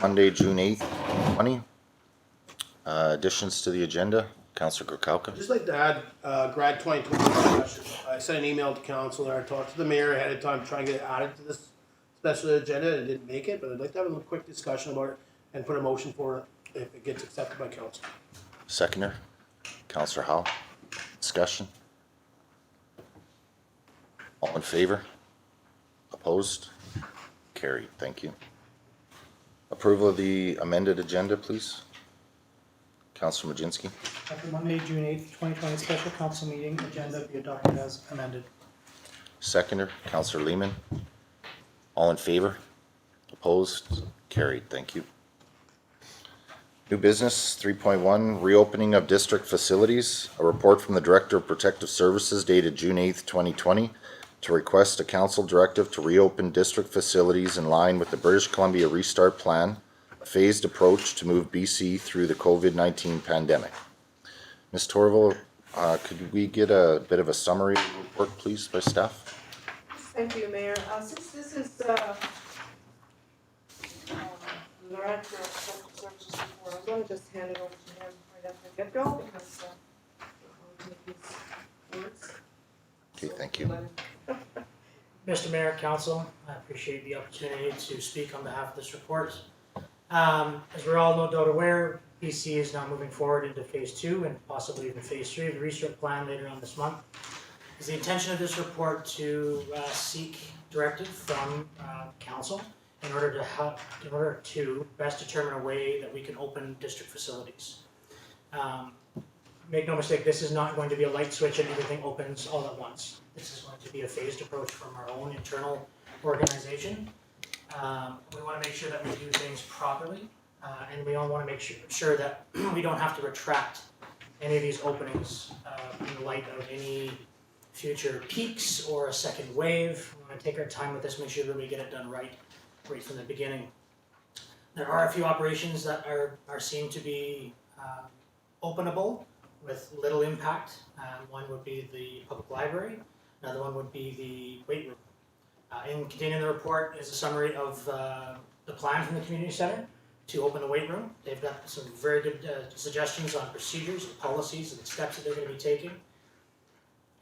Monday, June 8th, 20. Additions to the agenda. Councillor Krakowka. I'd just like to add GRAD 2020 discussion. I sent an email to councillor. I talked to the mayor ahead of time to try and get it added to this special agenda and didn't make it, but I'd like to have a little quick discussion about it and put a motion for it if it gets accepted by council. Seconder. Councillor Howe. Discussion. All in favor? Opposed? Carried. Thank you. Approval of the amended agenda, please. Councillor Majinski. After Monday, June 8th, 2020 special council meeting agenda be adopted as amended. Seconder. Councillor Lehman. All in favor? Opposed? Carried. Thank you. New business 3.1, reopening of district facilities. A report from the Director of Protective Services dated June 8th, 2020 to request a council directive to reopen district facilities in line with the British Columbia Restart Plan, a phased approach to move BC through the COVID-19 pandemic. Ms. Torval, could we get a bit of a summary report, please, by staff? Thank you, Mayor. Since this is the Director of Protective Services report, I'm going to just hand it over to him right at the get-go because I'll take his words. Okay, thank you. Mr. Mayor, Council, I appreciate the opportunity to speak on behalf of this report. As we're all no doubt aware, BC is now moving forward into phase 2 and possibly even phase 3 of the restart plan later on this month. It's the intention of this report to seek directive from Council in order to best determine a way that we can open district facilities. Make no mistake, this is not going to be a light switch and everything opens all at once. This is going to be a phased approach from our own internal organization. We want to make sure that we do things properly, and we all want to make sure that we don't have to retract any of these openings in light of any future peaks or a second wave. We want to take our time with this, make sure that we get it done right from the beginning. There are a few operations that are seen to be openable with little impact. One would be the public library, another one would be the weight room. Contained in the report is a summary of the plan from the community center to open the weight room. They've got some very good suggestions on procedures and policies and the steps that they're going to be taking.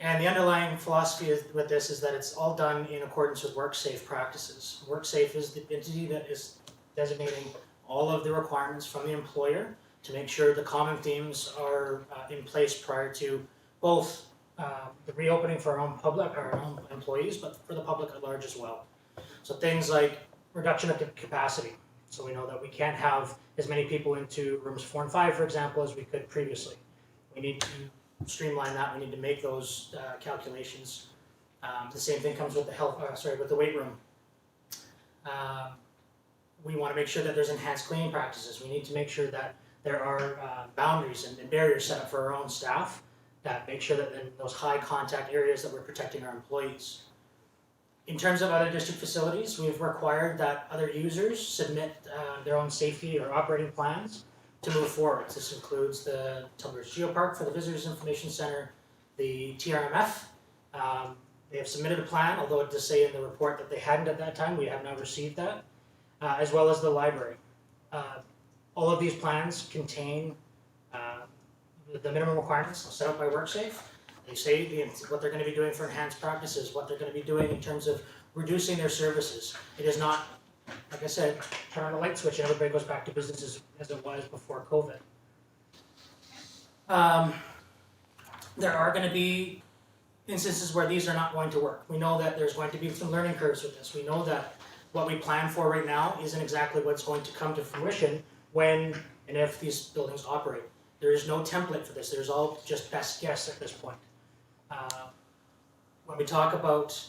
And the underlying philosophy with this is that it's all done in accordance with WorkSafe practices. WorkSafe is the entity that is designating all of the requirements from the employer to make sure the common themes are in place prior to both the reopening for our own employees, but for the public at large as well. So things like reduction of capacity. So we know that we can't have as many people into rooms 4 and 5, for example, as we could previously. We need to streamline that. We need to make those calculations. The same thing comes with the with the weight room. We want to make sure that there's enhanced cleaning practices. We need to make sure that there are boundaries and barriers set up for our own staff that make sure that in those high contact areas that we're protecting our employees. In terms of other district facilities, we've required that other users submit their own safety or operating plans to move forward. This includes the Tumblers Geopark for the Visitors Information Center, the TRMF. They have submitted a plan, although it does say in the report that they hadn't at that time. We have now received that, as well as the library. All of these plans contain the minimum requirements set up by WorkSafe. They say what they're going to be doing for enhanced practices, what they're going to be doing in terms of reducing their services. It is not, like I said, turn on a light switch and everybody goes back to business as it was before COVID. There are going to be instances where these are not going to work. We know that there's going to be some learning curves with this. We know that what we plan for right now isn't exactly what's going to come to fruition when and if these buildings operate. There is no template for this. There's all just best guess at this point. When we talk about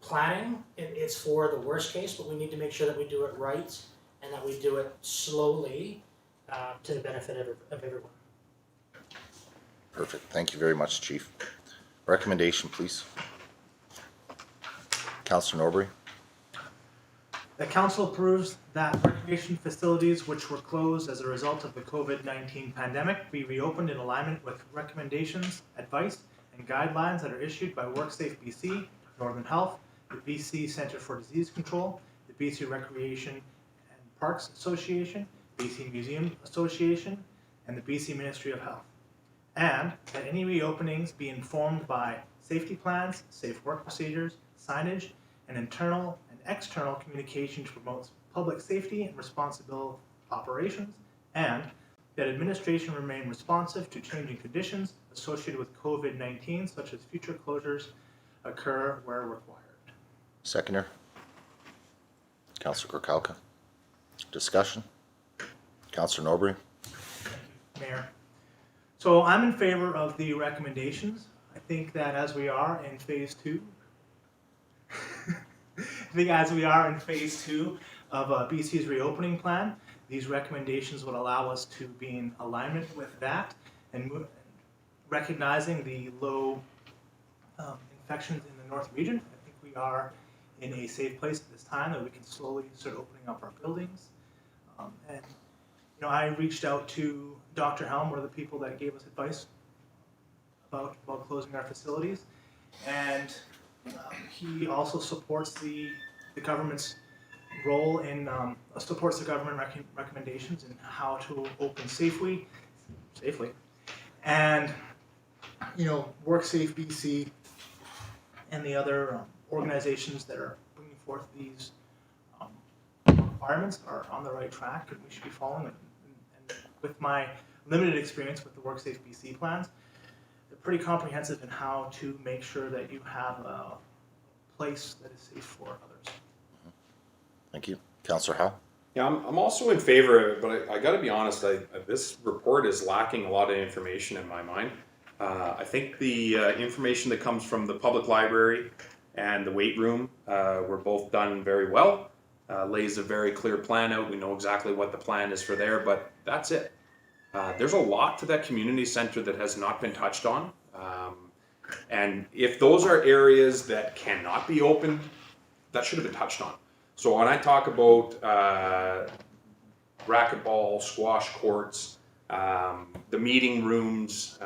planning, it's for the worst case, but we need to make sure that we do it right and that we do it slowly to the benefit of everyone. Perfect. Thank you very much, Chief. Recommendation, please. Councillor Norbury. The council approves that recreation facilities which were closed as a result of the COVID-19 pandemic be reopened in alignment with recommendations, advice, and guidelines that are issued by WorkSafe BC, Northern Health, the BC Centre for Disease Control, the BC Recreation and Parks Association, BC Museum Association, and the BC Ministry of Health. And that any reopenings be informed by safety plans, safe work procedures, signage, and internal and external communication to promote public safety and responsible operations, and that administration remain responsive to changing conditions associated with COVID-19, such as future closures occur where required. Seconder. Councillor Krakowka. Discussion. Councillor Norbury. Mayor. So I'm in favor of the recommendations. I think that as we are in phase two, of BC's reopening plan, these recommendations would allow us to be in alignment with that and recognizing the low infections in the North region. I think we are in a safe place at this time that we can slowly start opening up our buildings. And you know, I reached out to Dr. Helm, one of the people that gave us advice about closing our facilities, and he also supports the government's role in supports the government recommendations in how to open safely, and you know, WorkSafe BC and the other organizations that are bringing forth these requirements are on the right track, and we should be following them. And with my limited experience with the WorkSafe BC plans, they're pretty comprehensive in how to make sure that you have a place that is safe for others. Thank you. Councillor Howe. Yeah, I'm also in favor of it, but I got to be honest, this report is lacking a lot of information in my mind. I think the information that comes from the public library and the weight room were both done very well. Lays a very clear plan out. We know exactly what the plan is for there, but that's it. There's a lot to that community center that has not been touched on. And if those are areas that cannot be opened, that should have been touched on. So when I talk about racquetball, squash courts, the meeting rooms,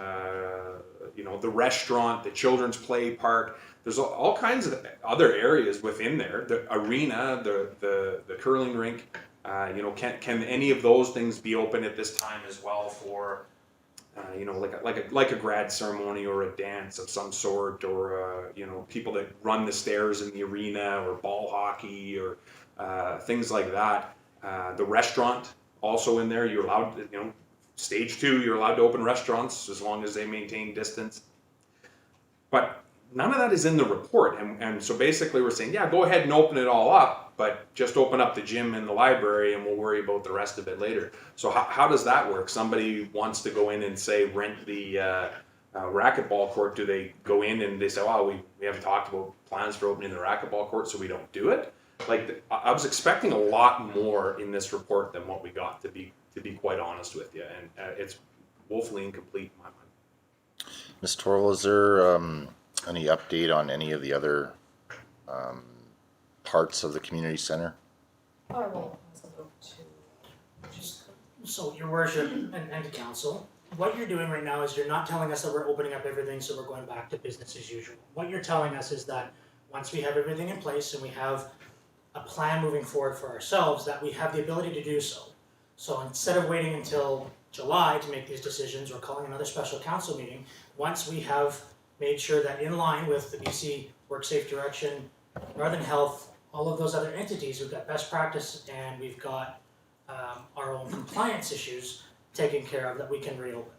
you know, the restaurant, the children's play park, there's all kinds of other areas within there. The arena, the curling rink, you know, can any of those things be open at this time as well for, you know, like a grad ceremony or a dance of some sort, or you know, people that run the stairs in the arena, or ball hockey, or things like that. The restaurant also in there. You're allowed, you know, stage 2. You're allowed to open restaurants as long as they maintain distance. But none of that is in the report, and so basically we're saying, yeah, go ahead and open it all up, but just open up the gym and the library and we'll worry about the rest of it later. So how does that work? Somebody wants to go in and say rent the racquetball court. Do they go in and they say, oh, we haven't talked about plans for opening the racquetball court, so we don't do it? Like, I was expecting a lot more in this report than what we got, to be quite honest with you, and it's woefully incomplete in my mind. Ms. Torval, is there any update on any of the other parts of the community center? I will pass it over to. So, Your Worship and Council, what you're doing right now is you're not telling us that we're opening up everything, so we're going back to business as usual. What you're telling us is that once we have everything in place and we have a plan moving forward for ourselves, that we have the ability to do so. So instead of waiting until July to make these decisions or calling another special council meeting, once we have made sure that in line with the BC WorkSafe Direction, Northern Health, all of those other entities, we've got best practice and we've got our own compliance issues taken care of, that we can reopen.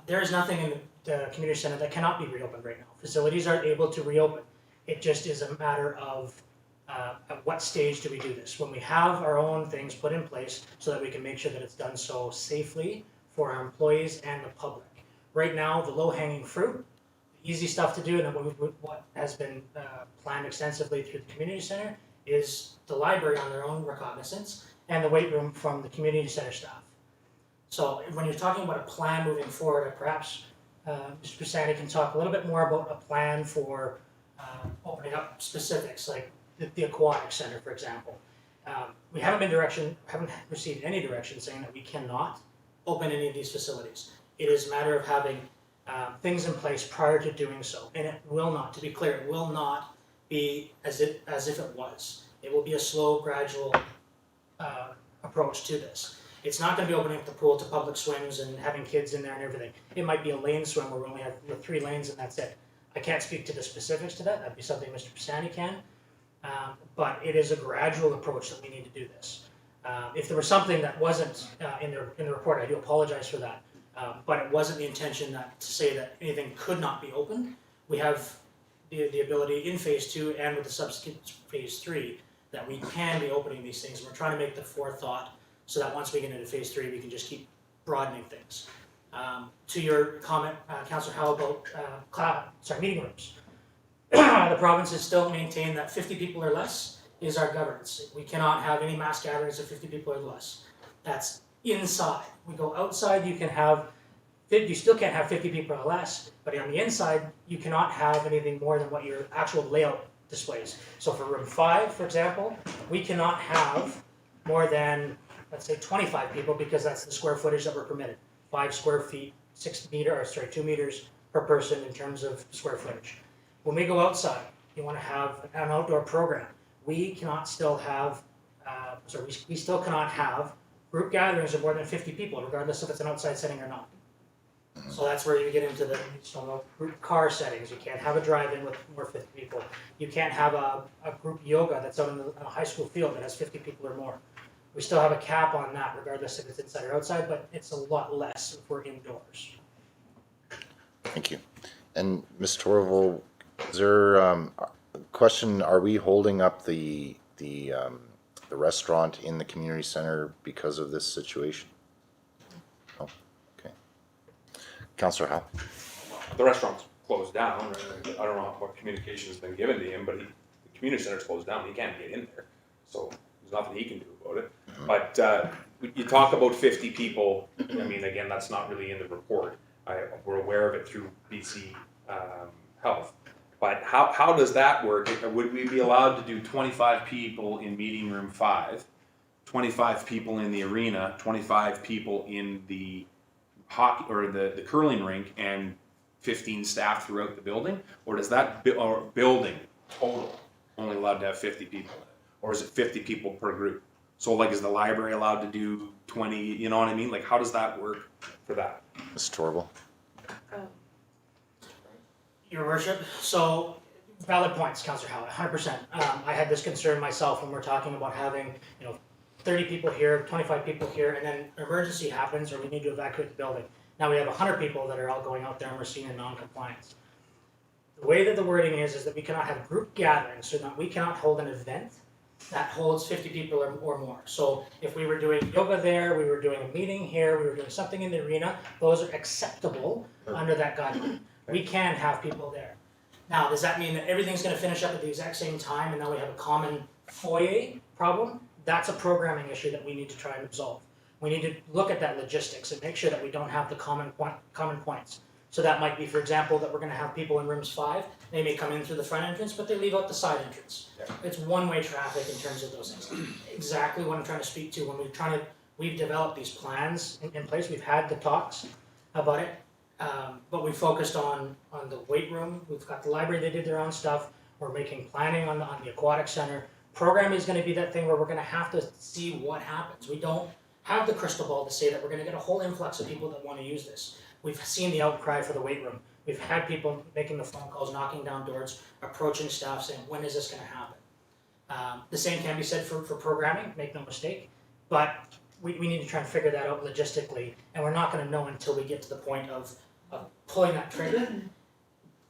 There is nothing in the community center that cannot be reopened right now. Facilities are able to reopen. It just is a matter of at what stage do we do this? When we have our own things put in place so that we can make sure that it's done so safely for our employees and the public. Right now, the low-hanging fruit, the easy stuff to do, and what has been planned extensively through the community center, is the library on their own recognizance and the weight room from the community center staff. So when you're talking about a plan moving forward, perhaps Mr. Pisani can talk a little bit more about a plan for opening up specifics, like the aquatic center, for example. We haven't received any direction saying that we cannot open any of these facilities. It is a matter of having things in place prior to doing so, and it will not, to be clear, it will not be as if it was. It will be a slow, gradual approach to this. It's not gonna be opening up the pool to public swims and having kids in there and everything. It might be a lane swim where we only have 3 lanes and that's it. I can't speak to the specifics to that, that'd be something Mr. Pisani can. But it is a gradual approach that we need to do this. If there was something that wasn't in the report, I do apologize for that. But it wasn't the intention to say that anything could not be opened. We have the ability in phase 2 and with the subsequent phase 3 that we can be opening these things. We're trying to make the forethought so that once we get into phase 3, we can just keep broadening things. To your comment, Councillor Howe, about meeting rooms. The province has still maintained that 50 people or less is our governance. We cannot have any mass gatherings of 50 people or less. That's inside. We go outside, you still can't have 50 people or less, but on the inside, you cannot have anything more than what your actual layout displays. So for room 5, for example, we cannot have more than, let's say, 25 people because that's the square footage that we're permitted. 5 square feet, 2 meters per person in terms of square footage. When we go outside, you want to have an outdoor program. We cannot still have, we still cannot have group gatherings of more than 50 people, regardless if it's an outside setting or not. So that's where you get into the group car settings. You can't have a drive-in with more 50 people. You can't have a group yoga that's out in a high school field that has 50 people or more. We still have a cap on that, regardless if it's inside or outside, but it's a lot less if we're indoors. Thank you. And Ms. Torval, is there a question, are we holding up the restaurant in the community center because of this situation? Oh, okay. Councillor Howe? The restaurant's closed down. Right? I don't know what communication has been given to him, but the community center's closed down. He can't get in there, so there's nothing he can do about it. Mm-hmm. But you talk about 50 people. I mean, again, that's not really in the report. We're aware of it through BC Health. But how does that work? Would we be allowed to do 25 people in meeting room 5, 25 people in the arena, 25 people in the hockey or the curling rink, and 15 staff throughout the building? Or does that building total only allowed to have 50 people in it? Or is it 50 people per group? So like, is the library allowed to do 20, you know what I mean? Like, how does that work for that? Ms. Torval? Your worship, so valid points, Councillor Howe, 100%. I had this concern myself when we're talking about having, 30 people here, 25 people here, and then an emergency happens or we need to evacuate the building. Now we have 100 people that are all going out there and we're seeing a non-compliance. The way that the wording is that we cannot have group gatherings, so that we cannot hold an event that holds 50 people or more. So if we were doing yoga there, we were doing a meeting here, we were doing something in the arena, those are acceptable under that guideline. We can have people there. Now, does that mean that everything's going to finish up at the exact same time and now we have a common foyer problem? That's a programming issue that we need to try and resolve. We need to look at that logistics and make sure that we don't have the common points. So that might be, for example, that we're going to have people in rooms 5. They may come in through the front entrance, but they leave out the side entrance. Yeah. It's one-way traffic in terms of those things. Exactly what I'm trying to speak to when we've developed these plans in place. We've had the talks about it. But we focused on the weight room. We've got the library, they did their own stuff. We're making planning on the aquatic center. Programming is going to be that thing where we're going to have to see what happens. We don't have the crystal ball to say that we're going to get a whole influx of people that want to use this. We've seen the outcry for the weight room. We've had people making the phone calls, knocking down doors, approaching staff saying, when is this going to happen? The same can be said for programming, make no mistake. But we need to try and figure that out logistically. And we're not going to know until we get to the point of pulling that trigger,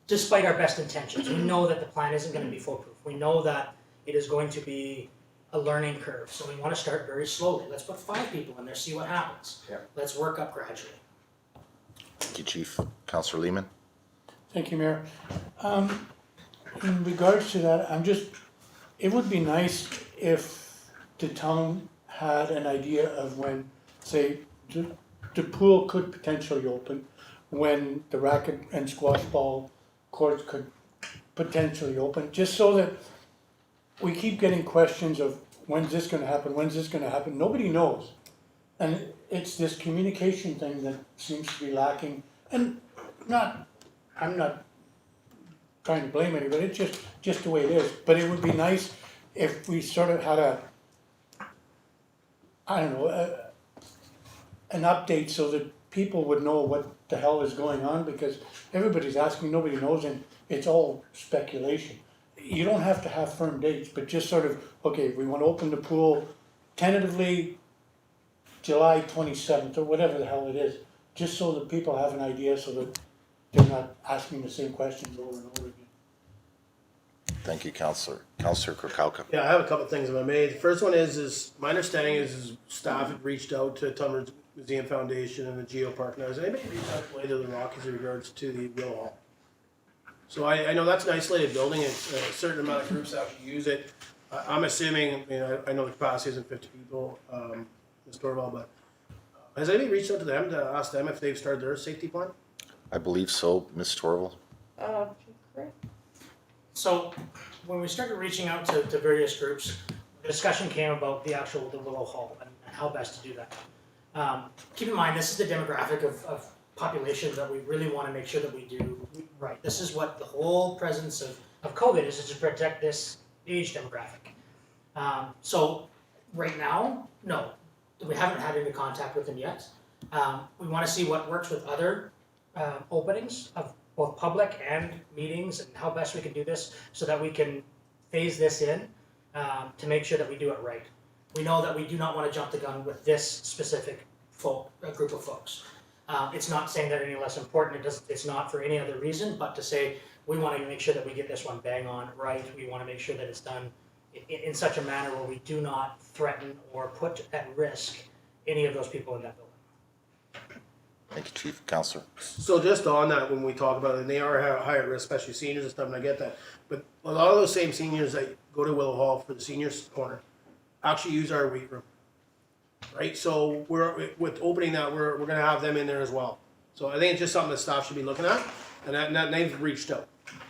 despite our best intentions. We know that the plan isn't going to be foolproof. We know that it is going to be a learning curve. So we want to start very slowly. Let's put 5 people in there, see what happens. Yeah. Let's work up gradually. Thank you, Chief. Councillor Lehman? Thank you, Mayor. In regards to that, it would be nice if the town had an idea of when, say, the pool could potentially open, when the racket and squash ball courts could potentially open, just so that we keep getting questions of when's this going to happen, when's this going to happen. Nobody knows. And it's this communication thing that seems to be lacking. And I'm not trying to blame anybody, it's just the way it is. But it would be nice if we sort of had I don't know, an update so that people would know what the hell is going on, because everybody's asking, nobody knows, and it's all speculation. You don't have to have firm dates, but just sort of, okay, we wanna open the pool tentatively July 27th, or whatever the hell it is, just so that people have an idea, so that they're not asking the same questions over and over again. Thank you, Councillor. Councillor Krakowka. Yeah, I have a couple of things if I may. The first one is my understanding is staff had reached out to Tunbridge Museum Foundation and the Geo Park. Now, has anybody reached out to the Rockies in regards to the Will Hall? So I know that's an isolated building, and a certain amount of groups actually use it. I'm assuming, I know the capacity isn't 50 people, Ms. Torval, but has anybody reached out to them to ask them if they've started their safety plan? I believe so, Ms. Torval. Chief Gray? So when we started reaching out to various groups, the discussion came about the Willow Hall and how best to do that. Keep in mind, this is the demographic of population that we really want to make sure that we do right. This is what the whole presence of COVID is to protect this age demographic. So right now, no, we haven't had any contact with them yet. We want to see what works with other openings of both public and meetings, and how best we can do this so that we can phase this in to make sure that we do it right. We know that we do not want to jump the gun with this specific group of folks. It's not saying they're any less important. It's not for any other reason, but to say we want to make sure that we get this one bang on right. We want to make sure that it's done in such a manner where we do not threaten or put at risk any of those people in that building. Thank you, Chief. Councillor. So just on that, when we talk about it, and they are higher risk, especially seniors and stuff, and I get that. But a lot of those same seniors that go to Willow Hall for the seniors corner actually use our weight room. Right, so with opening that, we're gonna have them in there as well. So I think it's just something that staff should be looking at, and they've reached out.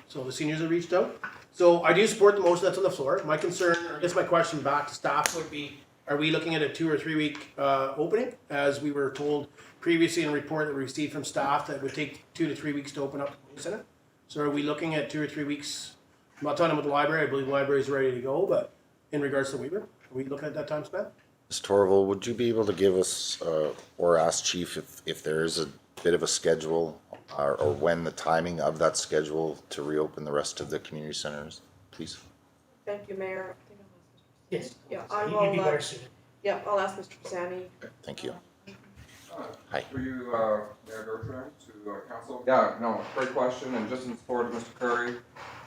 So the seniors have reached out. So I do support the motion that's on the floor. My concern, or I guess my question back to staff would be, are we looking at a 2 or 3 week opening? As we were told previously in a report that we received from staff that it would take 2 to 3 weeks to open up the center. So are we looking at 2 or 3 weeks? I'm not talking about the library, I believe the library is ready to go, but in regards to the weight room, are we looking at that time span? Ms. Torval, would you be able to give us, or ask Chief if there is a bit of a schedule or when the timing of that schedule to reopen the rest of the community centers, please? Thank you, Mayor. I think I'll ask Mr. Yes. Yeah, I You'd will, be better suited. Yeah, I'll ask Mr. Pisani. Thank you. Hi. For you, Mayor Bertrand, to council. Yeah, no, great question, and just in support of Mr. Curry,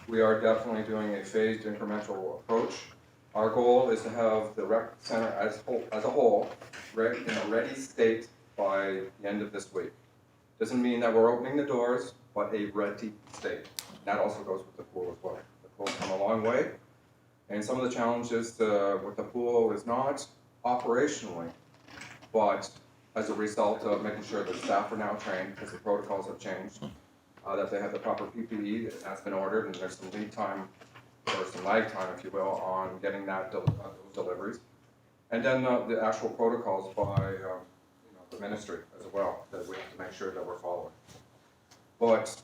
we are definitely doing a phased incremental approach. Our goal is to have the rec center as a whole in a ready state by the end of this week. Doesn't mean that we're opening the doors, but a ready state. That also goes with the pool as well. The pool's come a long way, and some of the challenges with the pool is not operationally, but as a result of making sure that staff are now trained, because the protocols have changed, that they have the proper PPE that's been ordered, and there's some lead time, or some lag time, if you will, on getting those deliveries. And then the actual protocols by the ministry as well, that we have to make sure that we're following. But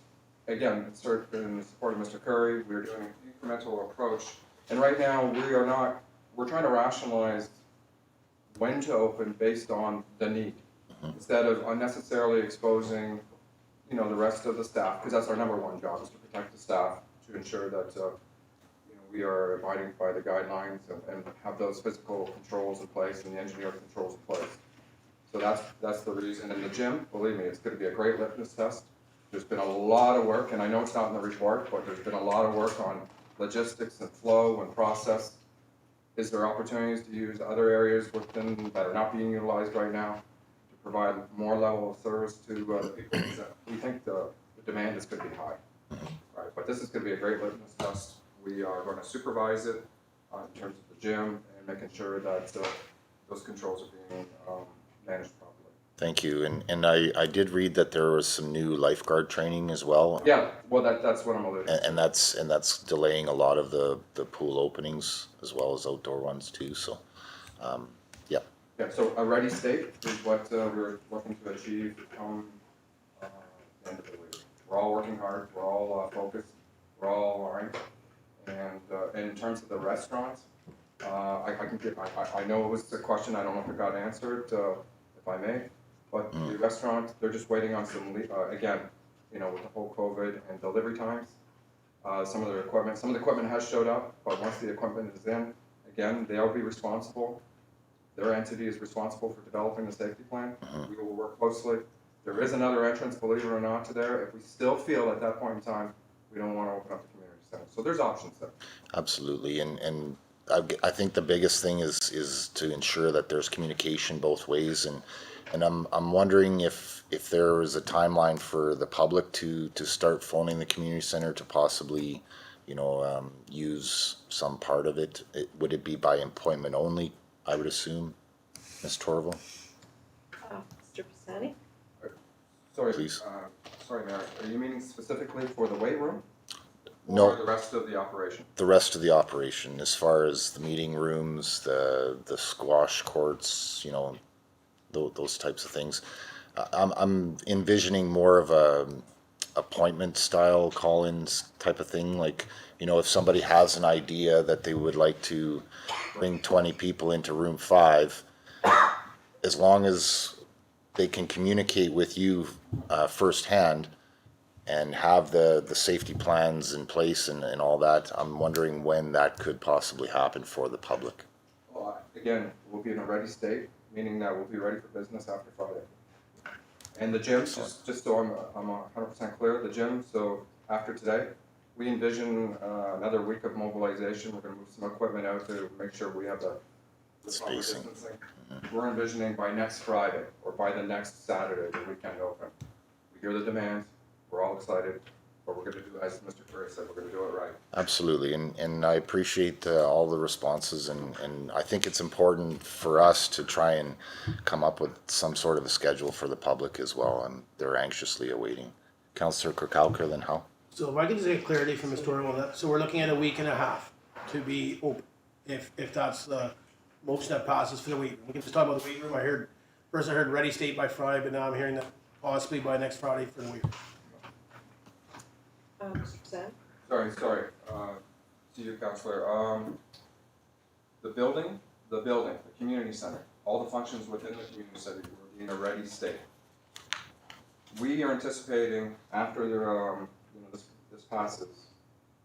again, in support of Mr. Curry, we're doing an incremental approach. And right now, we're trying to rationalize when to open based on the need, instead of unnecessarily exposing, the rest of the staff, because that's our number one job, is to protect the staff, to ensure that, we are abiding by the guidelines and have those physical controls in place and the engineering controls in place. So that's the reason. And the gym, believe me, it's going to be a great litmus test. There's been a lot of work, and I know it's not in the report, but there's been a lot of work on logistics and flow and process. Is there opportunities to use other areas within that are not being utilized right now to provide more level of service to the people? We think the demand is going to be high, right? But this is going to be a great litmus test. We are going to supervise it in terms of the gym and making sure that those controls are being managed properly. Thank you. And I did read that there was some new lifeguard training as well. Yeah, well, that's what I'm alluding to. And that's delaying a lot of the pool openings as well as outdoor ones too. So, yeah. Yeah, so a ready state is what we're looking to achieve come the end of the week. We're all working hard. We're all focused. We're all aligned. And in terms of the restaurants, I can give, I know it was a question, I don't know if it got answered, if I may, but the restaurant, they're just waiting on some, again, you know, with the whole COVID and delivery times. Some of the equipment has showed up, but once the equipment is in, again, they'll be responsible. Their entity is responsible for developing the safety plan. We will work closely. There is another entrance, believe it or not, to there. If we still feel at that point in time, we don't want to open up the community center. So there's options there. Absolutely, and I think the biggest thing is to ensure that there's communication both ways, and I'm wondering if there is a timeline for the public to start phoning the community center to possibly, you know, use some part of it. Would it be by appointment only, I would assume, Ms. Torval? Mr. Pisani? Sorry, Please. Sorry, Mayor. Are you meaning specifically for the weight room? No. Or the rest of the operation? The rest of the operation, as far as the meeting rooms, the squash courts, you know, those types of things. I'm envisioning more of a appointment style call-ins type of thing. Like, you know, if somebody has an idea that they would like to bring 20 people into room 5, as long as they can communicate with you firsthand and have the safety plans in place and all that, I'm wondering when that could possibly happen for the public. Well, again, we'll be in a ready state, meaning that we'll be ready for business after Friday. And the gym, just so I'm 100% clear, the gym, so after today, we envision another week of mobilization. We're going to move some equipment out to make sure we have the proper Spacing. distancing. We're envisioning by next Friday or by the next Saturday, the weekend open. We hear the demands, we're all excited, but we're going to do, as Mr. Curry said, we're going to do it right. Absolutely, and I appreciate all the responses, and I think it's important for us to try and come up with some sort of a schedule for the public as well, and they're anxiously awaiting. Councillor Krakowka, then how? So if I can just get clarity from Ms. Torval, so we're looking at a week and a half to be open, if that's the motion that passes for the week. We can just talk about the weight room. First I heard ready state by Friday, but now I'm hearing that possibly by next Friday for the weight room. Mr. Pisani? Sorry, to you, Councillor. The building, the community center, all the functions within the community center will be in a ready state. We are anticipating after this passes,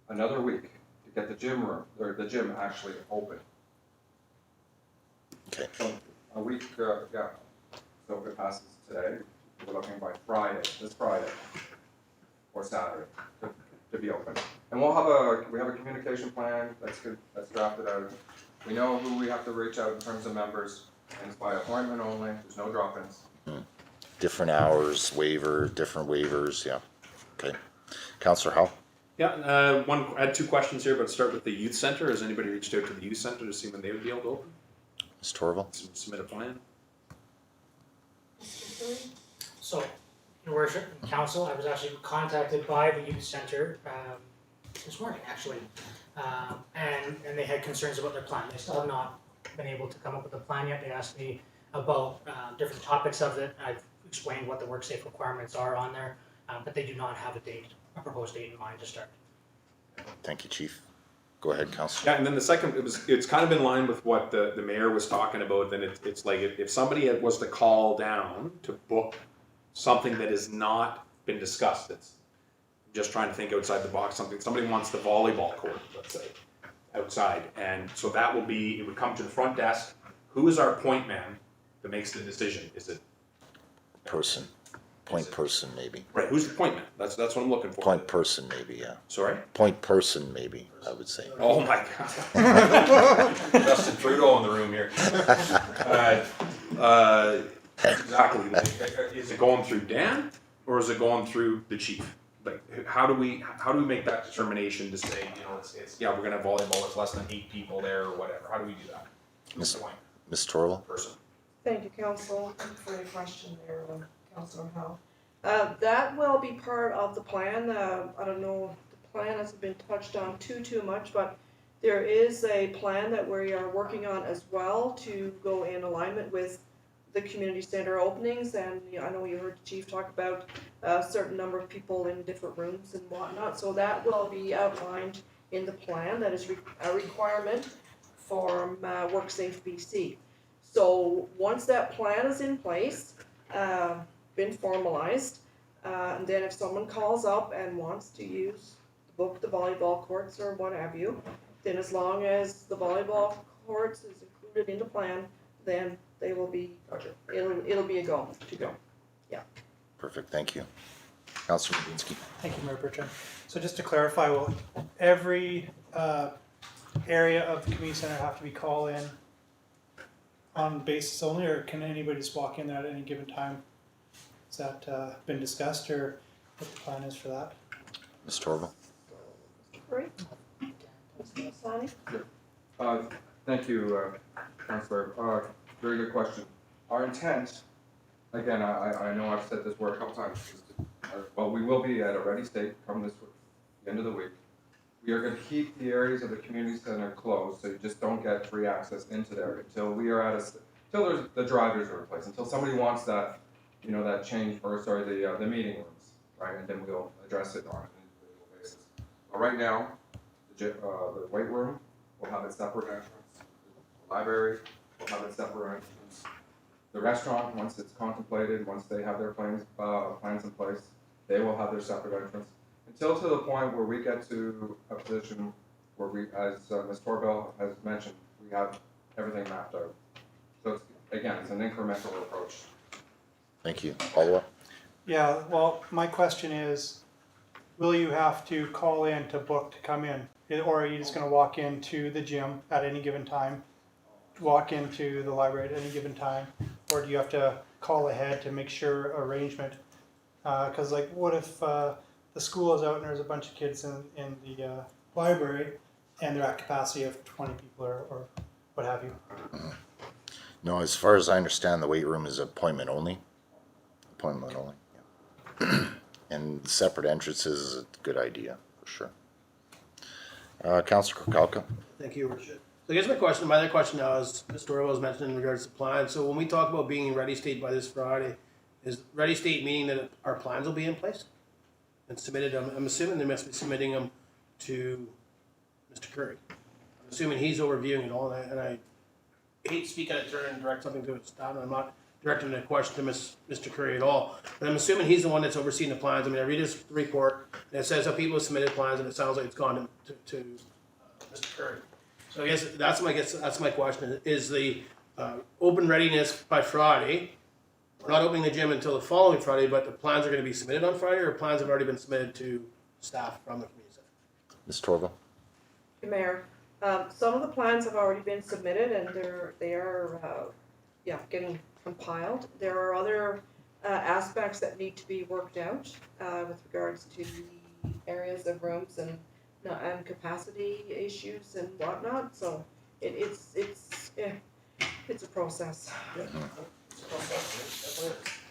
another week to get the gym room, or the gym actually open. Okay. So a week, yeah. So if it passes today, we're looking by Friday, this Friday, or Saturday, to be open. And we have a communication plan that's good, that's drafted out. We know who we have to reach out in terms of members, and it's by appointment only, there's no drop-ins. Different hours, different waivers, yeah. Okay. Councillor Howe? Yeah, I had 2 questions here, but start with the youth center. Has anybody reached out to the youth center to see when they would be able to open? Ms. Torval? Submit a plan? Mr. Curry? So, Your Worship and Council, I was actually contacted by the youth center this morning, actually, and they had concerns about their plan. They still have not been able to come up with a plan yet. They asked me about different topics of it. I've explained what the work safe requirements are on there, but they do not have a proposed date in mind to start. Thank you, Chief. Go ahead, Councillor. Yeah, and then the second, it's kind of in line with what the mayor was talking about. Then it's like if somebody was to call down to book something that has not been discussed, it's just trying to think outside the box. Somebody wants the volleyball court, let's say, outside, and so it would come to the front desk. Who is our point man that makes the decision? Is it Point person, maybe. right? Who's the point man? That's what I'm looking for. Point person, maybe, yeah. Sorry. Point person, maybe, I would say. Oh my God. Justin Trudeau in the room here. Exactly. Is it going through Dan or is it going through the chief? Like, how do we make that determination to say, you know, it's we're gonna have volleyball, it's less than 8 people there or whatever? How do we do that? Who's the point Ms. Torval? person? Thank you, Council, for your question there, Councillor Howe. That will be part of the plan. I don't know, the plan hasn't been touched on too much, but there is a plan that we are working on as well to go in alignment with the community center openings, and I know you heard the chief talk about a certain number of people in different rooms and whatnot, so that will be outlined in the plan. That is a requirement from WorkSafe BC. So once that plan is in place, been formalized, and then if someone calls up and wants to book the volleyball courts or what have you, then as long as the volleyball courts is included in the plan, then they will be, Gotcha. it'll be a go. To go. Perfect, thank you. Councillor Babinski. Thank you, Mayor Bertrand. So just to clarify, will every area of the community center have to be called in on basis only, or can anybody just walk in there at any given time? Has that been discussed, or what the plan is for that? Ms. Torval. Great. Councillor Masani? Thank you, Councillor. Very good question. Our intent, again, I know I've said this word a couple times, well, we will be at a ready state come the end of the week. We are going to keep the areas of the community center closed, so you just don't get free access into there until we are until the drivers are in place, until somebody wants that, that change, or sorry, the meeting rooms, right? And then we'll address it on an individual basis. But right now, the weight room will have its separate entrance. The library will have its separate entrance. The restaurant, once it's contemplated, once they have their plans in place, they will have their separate entrance. Until to the point where we get to a position where we, as Ms. Torvell has mentioned, we have everything mapped out. So it's an incremental approach. Thank you. Follow-up? Yeah, well, my question is, will you have to call in to book to come in? Or are you just gonna walk into the gym at any given time, walk into the library at any given time? Or do you have to call ahead to make sure arrangement? Cause like, what if the school is out and there's a bunch of kids in the library and they're at capacity of 20 people or what have you? No, as far as I understand, the weight room is appointment only. Appointment only, yeah. And separate entrances is a good idea, for sure. Councillor Krakowka. Thank you, Richard. So I guess my other question now is, Ms. Doyle was mentioned in regards to plans. So when we talk about being in ready state by this Friday, is ready state meaning that our plans will be in place and submitted? I'm assuming they must be submitting them to Mr. Curry. I'm assuming he's overviewing it all, and I hate to speak out of turn and direct something to his staff. I'm not directing a question to Mr. Curry at all, but I'm assuming he's the one that's overseeing the plans. I mean, I read his report and it says how people have submitted plans, and it sounds like it's gone to Mr. Curry. So I guess that's my question: is the open readiness by Friday? We're not opening the gym until the following Friday, but the plans are going to be submitted on Friday, or plans have already been submitted to staff from the community center? Ms. Torval. Mayor, some of the plans have already been submitted and they are getting compiled. There are other aspects that need to be worked out with regards to the areas of rooms and capacity issues and whatnot. So it's a process.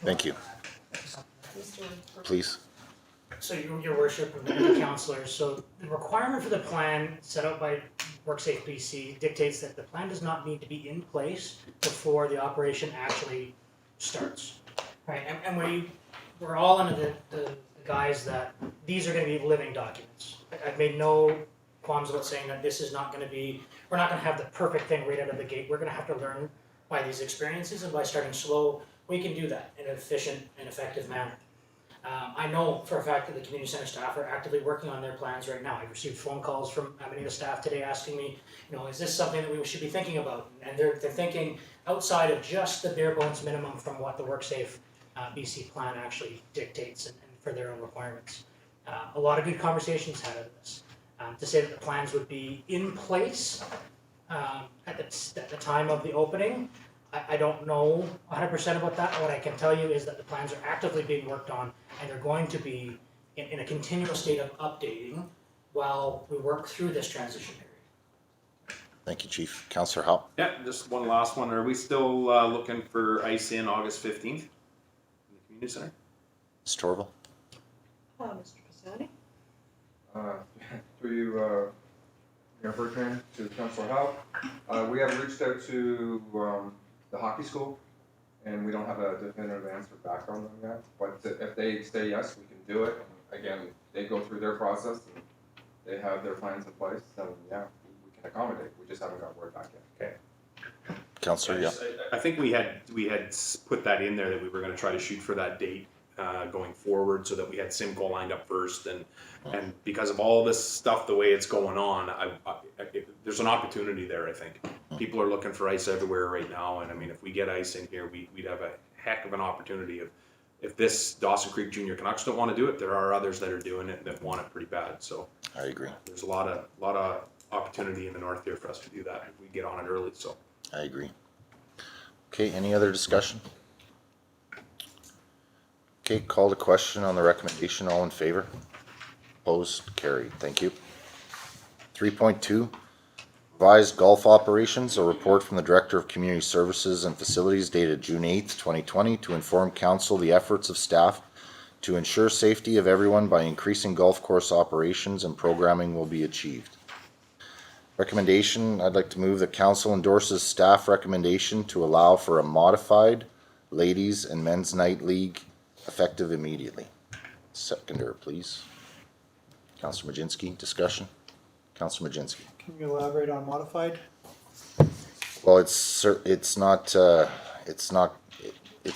Thank you. Please. So your worship and the councillors, so the requirement for the plan set out by WorkSafe BC dictates that the plan does not need to be in place before the operation actually starts. Right, and we're all under the guise that these are gonna be living documents. I've made no qualms about saying that this is not gonna be, we're not gonna have the perfect thing right out of the gate. We're gonna have to learn by these experiences, and by starting slow, we can do that in an efficient and effective manner. I know for a fact that the community center staff are actively working on their plans right now. I've received phone calls from many of the staff today asking me, is this something that we should be thinking about? And they're thinking outside of just the bare bones minimum from what the WorkSafe BC plan actually dictates and for their own requirements. A lot of good conversations had out of this. To say that the plans would be in place at the time of the opening, I don't know 100% about that. What I can tell you is that the plans are actively being worked on, and they're going to be in a continual state of updating while we work through this transition period. Thank you, Chief. Councillor Howe. Yeah, just one last one. Are we still looking for ice in August 15th in the community center? Ms. Torval. Mr. Pisani? Through you, Mayor Bertrand, to Councillor Howe, we have reached out to the hockey school, and we don't have a definitive answer back on them yet. But if they say yes, we can do it. And again, they go through their process and they have their plans in place. Then yeah, we can accommodate. We just haven't got word back yet. Councillor, yeah. I think we had put that in there that we were gonna try to shoot for that date going forward, so that we had Simcoe lined up first, and because of all this stuff, the way it's going on, there's an opportunity there, I think. People are looking for ice everywhere right now, and I mean, if we get ice in here, we'd have a heck of an opportunity of, if this Dawson Creek Junior Canucks don't wanna do it, there are others that are doing it that want it pretty bad, so. I agree. There's a lot of opportunity in the north here for us to do that if we get on it early, so. I agree. Okay, any other discussion? Okay, call to question on the recommendation. All in favor? Opposed? Carried. Thank you. 3.2, revised golf operations. A report from the Director of Community Services and Facilities dated June 8th, 2020 to inform council the efforts of staff to ensure safety of everyone by increasing golf course operations and programming will be achieved. Recommendation, I'd like to move that council endorses staff recommendation to allow for a modified ladies and men's night league effective immediately. Seconder, please. Councillor Majinski, discussion? Councillor Majinski. Can you elaborate on modified? Well, it's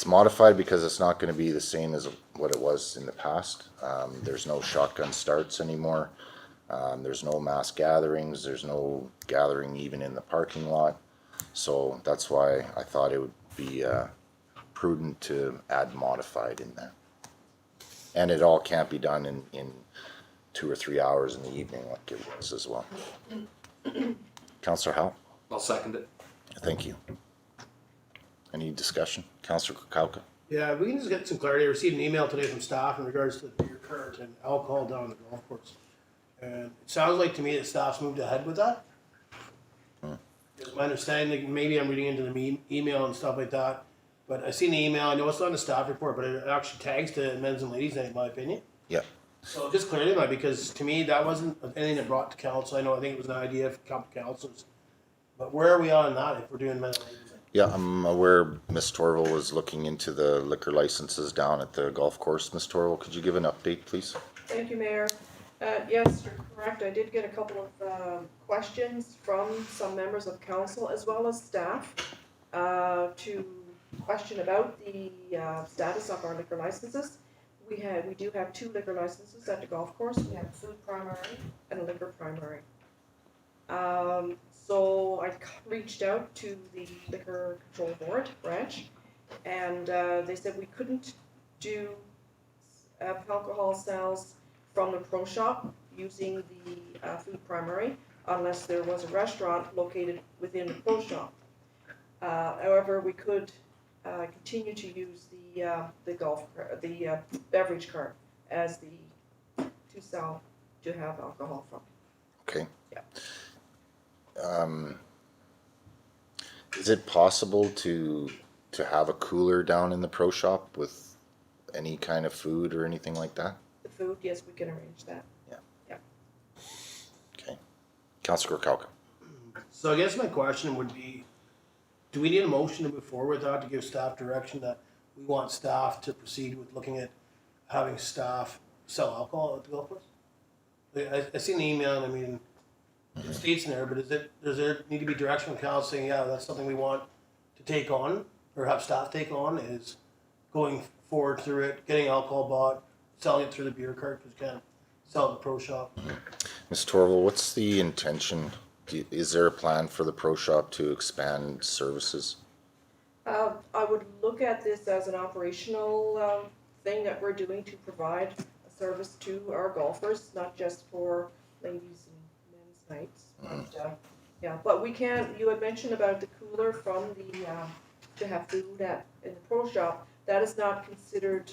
modified because it's not gonna be the same as what it was in the past. There's no shotgun starts anymore. There's no mass gatherings, there's no gathering even in the parking lot. So that's why I thought it would be prudent to add modified in there. And it all can't be done in 2 or 3 hours in the evening like it was as well. Councillor Howe? I'll second it. Thank you. Any discussion? Councillor Krakowka? Yeah, we can just get some clarity. I received an email today from staff in regards to beer cart and alcohol down the golf course. And it sounds like to me that staff's moved ahead with that. It's my understanding, maybe I'm reading into the email and stuff like that, but I seen the email, I know it's not a staff report, but it actually tags to men's and ladies night, in my opinion. Yeah. So just clearly, because to me, that wasn't anything that brought to council. I think it was an idea for couple councils. But where are we on that if we're doing men's and ladies night? Yeah, I'm aware Ms. Torval was looking into the liquor licenses down at the golf course. Ms. Torval, could you give an update, please? Thank you, Mayor. Yes, you're correct. I did get a couple of questions from some members of council as well as staff to question about the status of our liquor licenses. We do have 2 liquor licenses at the golf course. We have a food primary and a liquor primary. So I reached out to the Liquor Control Board branch, and they said we couldn't do alcohol sales from the pro shop using the food primary unless there was a restaurant located within the pro shop. However, we could continue to use the beverage cart as the to have alcohol from. Okay. Yeah. Is it possible to have a cooler down in the pro shop with any kind of food or anything like that? The food, yes, we can arrange that. Okay. Councillor Krakowka. So I guess my question would be, do we need a motion to move forward with that to give staff direction that we want staff to proceed with looking at having staff sell alcohol at the golf course? I seen the email and I mean, it states in there, but does there need to be direction from council saying, yeah, that's something we want to take on or have staff take on, is going forward through it, getting alcohol bought, selling it through the beer cart, because you can't sell it in the pro shop. Ms. Torval, what's the intention? Is there a plan for the pro shop to expand services? I would look at this as an operational thing that we're doing to provide a service to our golfers, not just for ladies and men's nights. But, but we can, you had mentioned about the cooler from the, to have food in the pro shop. That is not considered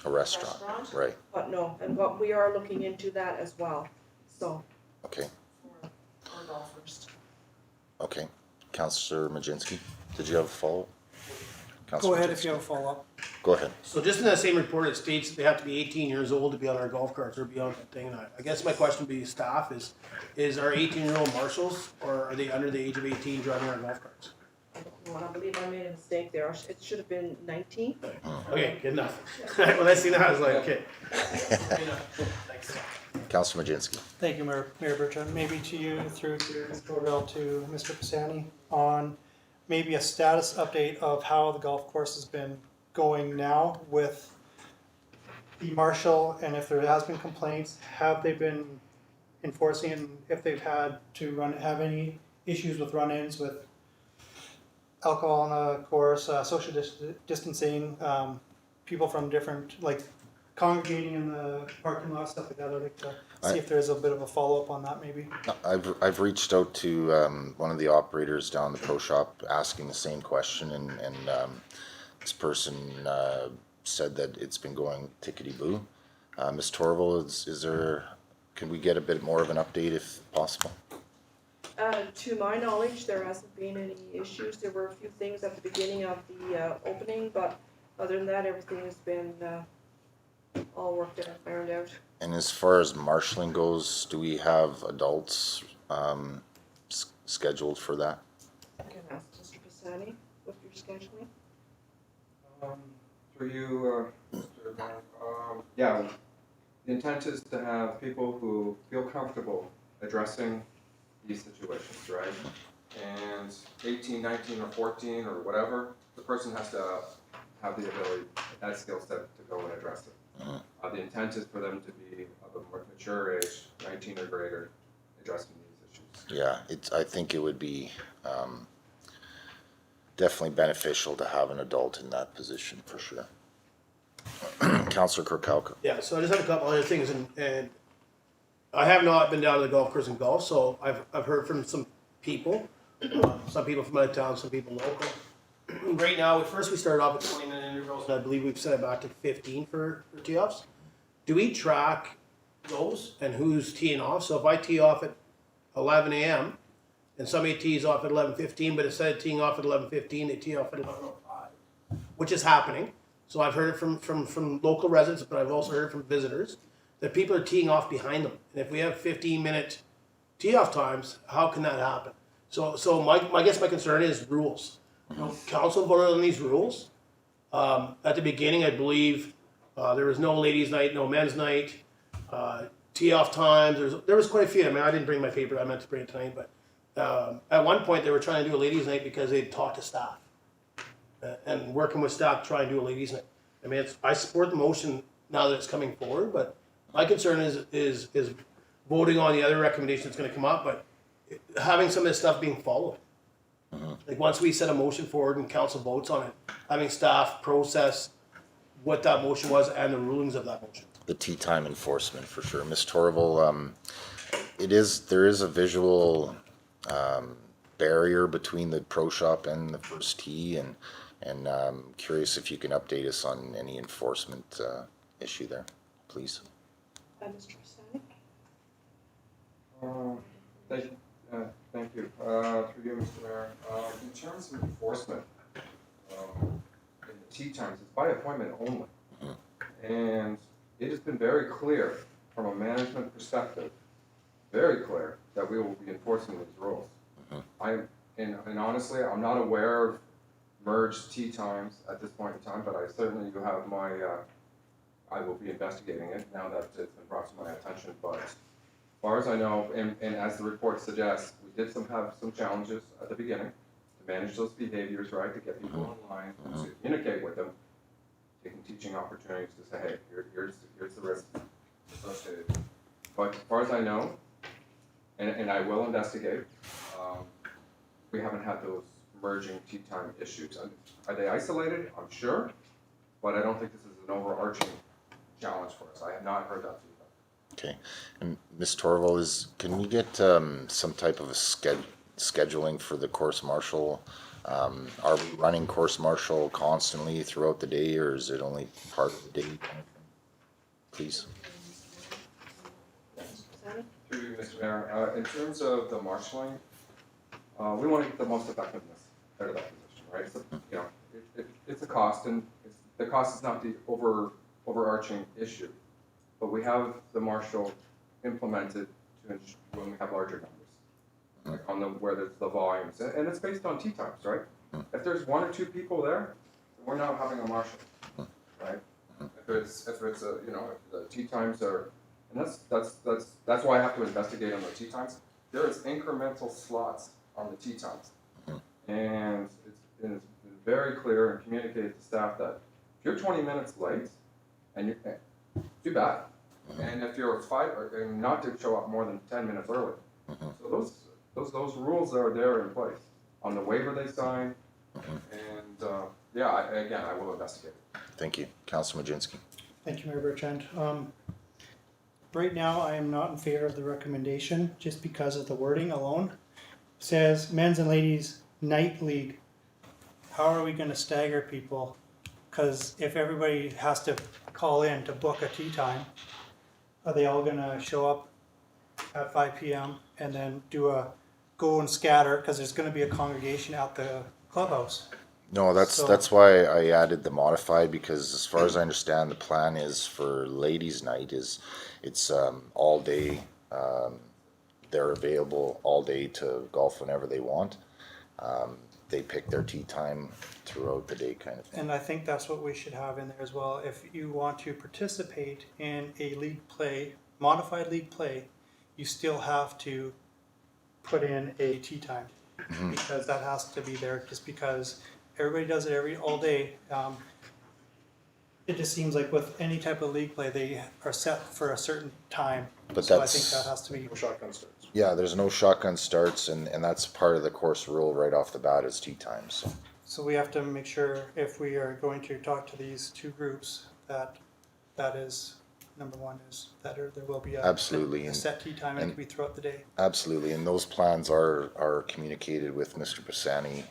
A restaurant, right? But no, but we are looking into that as well, so. Okay, For our golfers. okay. Councillor Majinski, did you have a follow-up? Go Councillor ahead Majinski. if you have a follow-up. Go ahead. So just in that same report, it states that they have to be 18 years old to be on our golf carts or be on that thing. And I guess my question would be staff is our 18-year-old marshals, or are they under the age of 18 driving our golf carts? I don't know, I believe I made a mistake there. It should have been 19. Okay, good enough. When I seen that, I was like, okay. Good enough. Thanks. Councillor Majinski. Thank you, Mayor Bertrand. Maybe to you, through to Mr. Orville, to Mr. Pisani, on maybe a status update of how the golf course has been going now with the marshal, and if there has been complaints, have they been enforcing, and if they've had to have any issues with run-ins with alcohol on the course, social distancing, people from different, like congregating in the parking lot, stuff like that. I'd like to see if there's a bit of a follow-up on that maybe. I've reached out to one of the operators down the pro shop asking the same question, and this person said that it's been going tickety-boo. Ms. Torval, is there, can we get a bit more of an update if possible? To my knowledge, there hasn't been any issues. There were a few things at the beginning of the opening, but other than that, everything has been all worked out, ironed out. And as far as marshalling goes, do we have adults scheduled for that? I can ask Mr. Pisani what you're scheduling. For you, Mr. Mayor, yeah, the intent is to have people who feel comfortable addressing these situations, right? And 18, 19, or 14, or whatever, the person has to have the ability, that skill set to go and address it. The intent is for them to be of a more mature age, 19 or greater, addressing these issues. Yeah, I think it would be definitely beneficial to have an adult in that position for sure. Councillor Krakowka. Yeah, so I just have a couple other things, and I have not been down to the golf course and golf, so I've heard from some people from out of town, some people local. Right now, first we started off at 20-minute intervals, and I believe we've set it back to 15 for tee-offs. Do we track those and who's teeing off? So if I tee off at 11 a.m. and somebody tees off at 11:15, but instead of teeing off at 11:15, they tee off at 11:05, which is happening. So I've heard it from local residents, but I've also heard it from visitors that people are teeing off behind them. And if we have 15-minute tee-off times, how can that happen? So my guess my concern is rules. You know, council voted on these rules. At the beginning, I believe there was no ladies' night, no men's night, tee-off times. There was quite a few. I mean, I didn't bring my paper. I meant to bring it tonight, but at one point they were trying to do a ladies' night because they'd talked to staff and working with staff to try and do a ladies' night. I mean, I support the motion now that it's coming forward, but my concern is voting on the other recommendation that's going to come up, but having some of this stuff being followed. Like once we set a motion forward and council votes on it, having staff process what that motion was and the rulings of that motion. The tee time enforcement for sure. Ms. Torval, there is a visual barrier between the pro shop and the first tee, and curious if you can update us on any enforcement issue there, please. Mr. Pisani? Thank you. Through you, Mr. Mayor. In terms of enforcement, in the tee times, it's by appointment only. And it has been very clear from a management perspective, very clear that we will be enforcing these rules. And honestly, I'm not aware of merged tee times at this point in time, but I certainly do have my, I will be investigating it now that it's been brought to my attention. But as far as I know, and as the report suggests, we did have some challenges at the beginning to manage those behaviors, right, to get people online, to communicate with them, taking teaching opportunities to say, hey, here's the risk associated. But as far as I know, and I will investigate, we haven't had those merging tee time issues. Are they isolated? I'm sure, but I don't think this is an overarching challenge for us. I have not heard that feedback. Okay, and Ms. Torval, can we get some type of a scheduling for the course marshal? Are we running course marshal constantly throughout the day, or is it only part of the day? Please. Through you, Mr. Mayor, in terms of the marshalling, we want to get the most effectiveness out of that position, right? So, you know, it's a cost, and the cost is not the overarching issue, but we have the marshal implemented to ensure when we have larger numbers, like on where there's the volumes, and it's based on tee times, right? If there's one or two people there, then we're not having a marshal, right? If it's a, you know, if the tee times are And that's why I have to investigate on the tee times. There is incremental slots on the tee times. And it's very clear and communicated to staff that if you're 20 minutes late, and you too bad. And if you're and not to show up more than 10 minutes early. So those rules are there in place on the waiver they sign. And I will investigate. Thank you. Councillor Majinski. Thank you, Mayor Bertrand. Right now, I am not in favor of the recommendation just because of the wording alone. It says men's and ladies night league. How are we gonna stagger people? Cause if everybody has to call in to book a tea time, are they all gonna show up at 5 p.m. and then do a go and scatter? Cause there's gonna be a congregation at the clubhouse. No, that's why I added the modified, because as far as I understand, the plan is for ladies' night it's all day. They're available all day to golf whenever they want. They pick their tee time throughout the day, kind of thing. And I think that's what we should have in there as well. If you want to participate in a league play, modified league play, you still have to put in a tee time. Because that has to be there, just because everybody does it all day. It just seems like with any type of league play, they are set for a certain time. But so I that's- think that has to be. No shotgun starts. Yeah, there's no shotgun starts, and that's part of the course rule right off the bat is tee times. So. So we have to make sure if we are going to talk to these two groups that is number one is that there will be Absolutely. a set tee time and it can be throughout the day. Absolutely, and those plans are communicated with Mr. Pisani,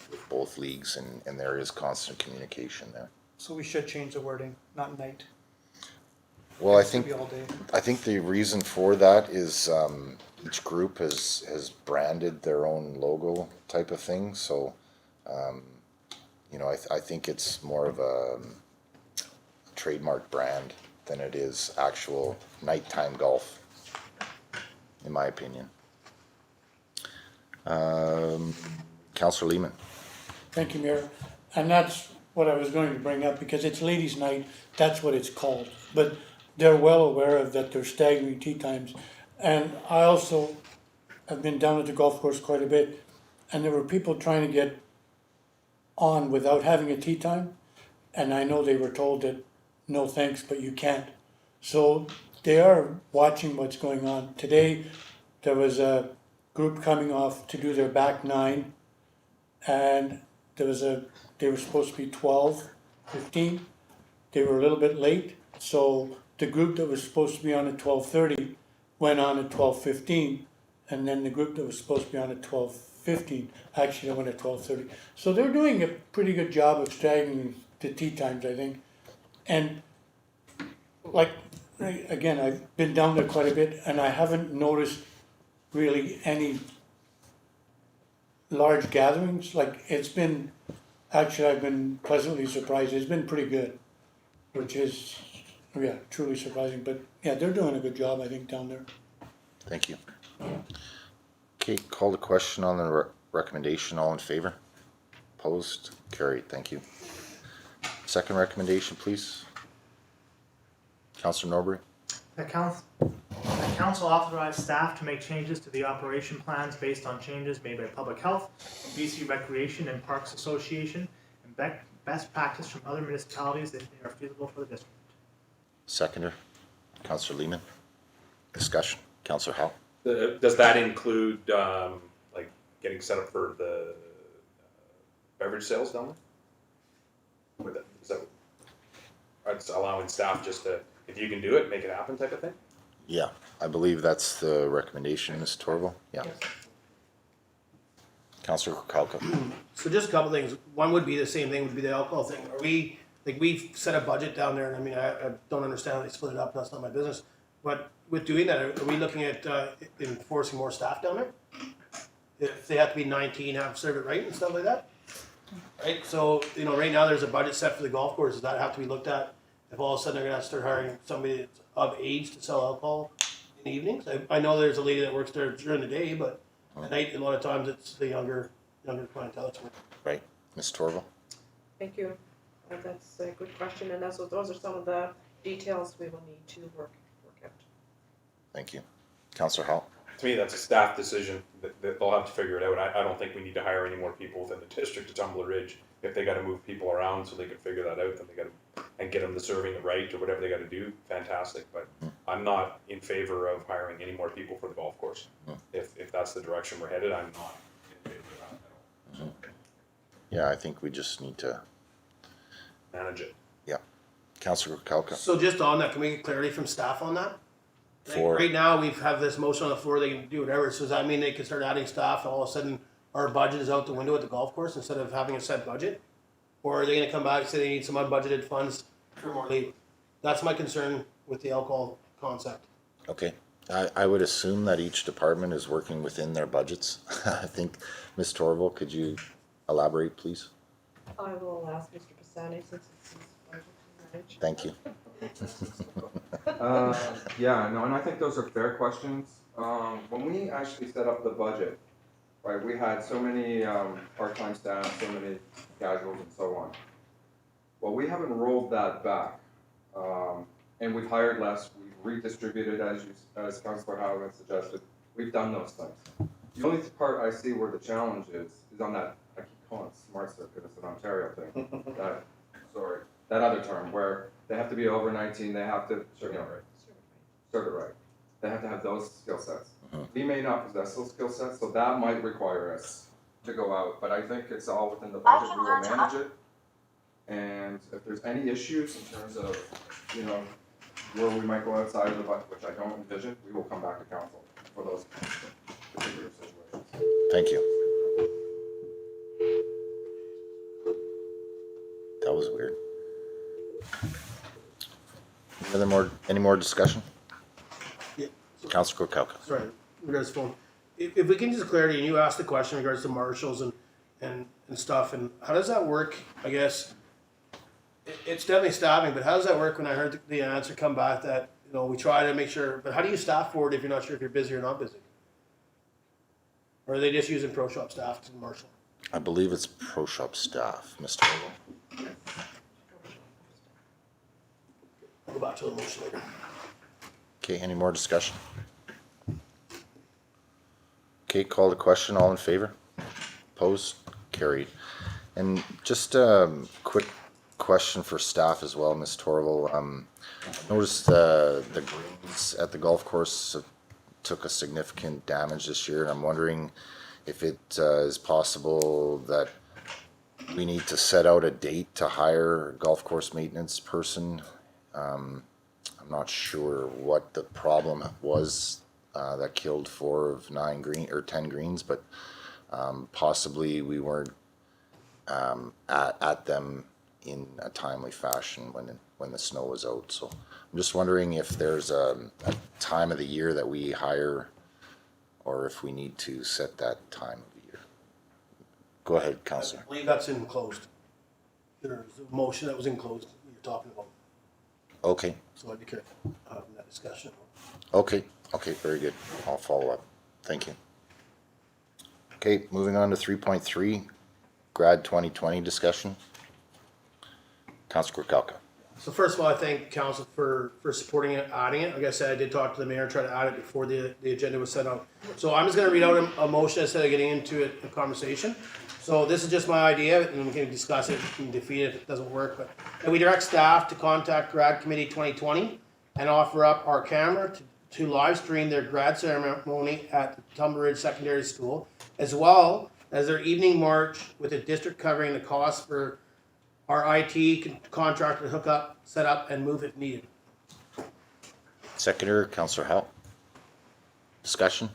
with both leagues, and there is constant communication there. So we should change the wording, not night. Well, I It should think be all day. the reason for that is each group has branded their own logo type of thing, so I think it's more of a trademark brand than it is actual nighttime golf, in my opinion. Councillor Lehman. Thank you, Mayor. And that's what I was going to bring up, because it's ladies' night, that's what it's called. But they're well aware of that they're staggering tee times. And I also have been down at the golf course quite a bit, and there were people trying to get on without having a tee time. And I know they were told that, no thanks, but you can't. So they are watching what's going on. Today, there was a group coming off to do their back nine, and they were supposed to be 12, 15. They were a little bit late, so the group that was supposed to be on at 12:30 went on at 12:15, and then the group that was supposed to be on at 12:15 actually went at 12:30. So they're doing a pretty good job of staggering the tee times, I think. And like, again, I've been down there quite a bit, and I haven't noticed really any large gatherings. Like, I've been pleasantly surprised. It's been pretty good, which is, truly surprising. But yeah, they're doing a good job, I think, down there. Thank you. Okay, call the question on the recommendation. All in favor? Opposed? Carried. Thank you. Second recommendation, please. Councillor Norbury. The council authorized staff to make changes to the operation plans based on changes made by Public Health, BC Recreation and Parks Association, and best practice from other municipalities if they are feasible for the district. Seconder, Councillor Lehman. Discussion. Councillor Howe. Does that include like getting set up for the beverage sales down there? It's allowing staff just to, if you can do it, make it happen type of thing? Yeah, I believe that's the recommendation, Ms. Torval. Yeah. Councillor Krakowka. So just a couple things. One would be the same thing, would be the alcohol thing. We've set a budget down there, and I mean, I don't understand how they split it up, that's not my business. But with doing that, are we looking at enforcing more staff down there? If they have to be 19, have to serve it right and stuff like that? Right, so, right now there's a budget set for the golf course. Does that have to be looked at? If all of a sudden they're gonna have to start hiring somebody that's of age to sell alcohol in the evenings? I know there's a lady that works there during the day, but at night, a lot of times it's the younger clientele that's working. Right. Ms. Torval. Thank you. That's a good question, and those are some of the details we will need to work out. Thank you. Councillor Howell? To me, that's a staff decision that they'll have to figure it out. I don't think we need to hire any more people within the district of Tumbler Ridge. If they gotta move people around so they can figure that out, then they gotta, and get them to serving it right or whatever they gotta do, fantastic. But I'm not in favor of hiring any more people for the golf course. If that's the direction we're headed, I'm not in favor of that at all. Yeah, I think we just need to, Manage it. Councillor Krakowka? So just on that, can we get clarity from staff on that? Like, For- right now, we've have this motion on the floor, they can do whatever, so does that mean they can start adding staff, and all of a sudden, our budget is out the window at the golf course instead of having a set budget? Or are they gonna come back and say they need some unbudgeted funds for more labor? That's my concern with the alcohol concept. Okay, I would assume that each department is working within their budgets. I think, Ms. Torval, could you elaborate, please? I will ask Mr. Pisani since it's his budget to manage. Thank you. Yeah, no, and I think those are fair questions. When we actually set up the budget, right, we had so many part-time staff, so many casuals and so on. Well, we haven't rolled that back, and we've hired less, we've redistributed as Councillor Howland suggested, we've done those things. The only part I see where the challenge is on that, I keep calling it smart circuit, it's an Ontario thing. That other term where they have to be over 19, they have to, serve it right. They have to have those skill sets. We may not possess those skill sets, so that might require us to go out, but I think it's all within the budget, we will manage it. And if there's any issues in terms of, you know, where we might go outside of the budget, which I don't envision, we will come back to council for those particular situations. Thank you. That was weird. Any more discussion? Yeah. Councillor Krakowka? Sorry, regards to phone. If we can just clarity, and you asked the question in regards to marshals and stuff, and how does that work, I guess? It's definitely staffing, but how does that work when I heard the answer come back that, you know, we try to make sure, but how do you staff for it if you're not sure if you're busy or not busy? Or are they just using pro shop staff to marshal? I believe it's pro shop staff, Mr. Torval. I'll go back to the motion later. Okay, any more discussion? Okay, call the question, all in favor? Opposed? Carried. And just a quick question for staff as well, Ms. Torval. Noticed the greens at the golf course took a significant damage this year, and I'm wondering if it is possible that we need to set out a date to hire a golf course maintenance person. I'm not sure what the problem was that killed 4 of 10 greens, but possibly we weren't at them in a timely fashion when the snow was out. So I'm just wondering if there's a time of the year that we hire, or if we need to set that time of the year. Go ahead, Councillor. I believe that's enclosed. There's a motion that was enclosed that you're talking about, Okay, so I'd be careful having that discussion. okay, very good. I'll follow up. Thank you. Okay, moving on to 3.3, GRAD 2020 discussion. Councillor Krakowka. So first of all, I thank council for supporting it, adding it. Like I said, I did talk to the mayor, try to add it before the agenda was set out. So I'm just gonna read out a motion instead of getting into a conversation. So this is just my idea, and we can discuss it and defeat it if it doesn't work, but, and we direct staff to contact GRAD Committee 2020 and offer up our camera to live stream their grad ceremony at the Tumbler Ridge Secondary School, as well as their evening march with the district covering the cost for our IT contractor to hook up, set up, and move if needed. Seconder, Councillor Howell. Discussion?